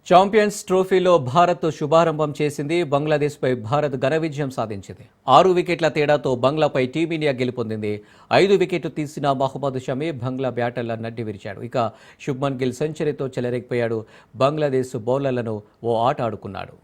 Champions ట్రోఫీలో భారత్ శుభారంభం చేసింది. బంగ్లాదేశ్పై భారత్ ఘన విజయం సాధించింది. 6 వికెట్ల తేడాతో బంగ్లాపై టీమిండియా గెలుపొందింది. 5 వికెట్లు తీసిన మహమ్మద్ షమి బంగ్లా బ్యాటర్ల నడ్డి విరిచాడు. ఇక శుభ్మన్ గిల్ సెంచరీతో చెలరేగిపోయాడు. బంగ్లాదేశ్ బౌలర్లను ఓ ఆట ఆడుకున్నాడు.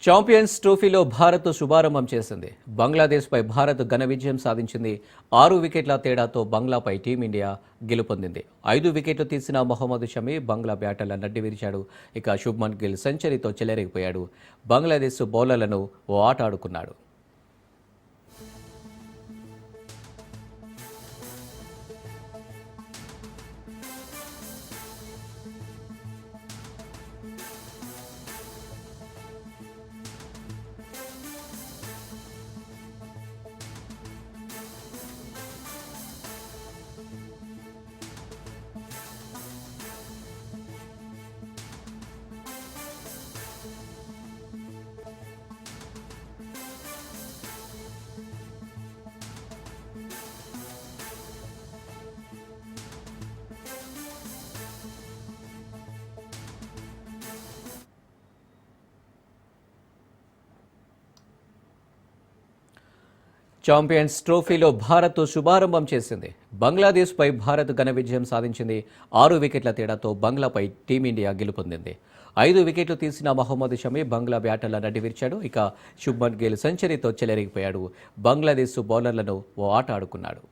ఛాంపియన్స్ ట్రోఫీలో భారత్ శుభారంభం చేసింది. బంగ్లాదేశ్పై భారత్ ఘన విజయం సాధించింది. 6 వికెట్ల తేడాతో బంగ్లాపై టీమిండియా గెలుపొందింది. 5 వికెట్లు తీసిన మహమ్మద్ షమి బంగ్లా బ్యాటర్ల నడ్డి విరిచాడు. ఇక శుభ్మన్ గిల్ సెంచరీతో చెలరేగిపోయాడు. బంగ్లాదేశ్ బౌలర్లను ఓ ఆట ఆడుకున్నాడు. ఛాంపియన్స్ ట్రోఫీలో భారత్ శుభారంభం చేసింది. బంగ్లాదేశ్పై భారత్ ఘన విజయం సాధించింది. 6 వికెట్ల తేడాతో బంగ్లాపై టీమిండియా గెలుపొందింది. 5 వికెట్లు తీసిన మహమ్మద్ షమి బంగ్లా బ్యాటర్ల నడ్డి విరిచాడు. ఇక శుభ్మన్ గిల్ సెంచరీతో చెలరేగిపోయాడు. బంగ్లాదేశ్ బౌలర్లను ఓ ఆట ఆడుకున్నాడు.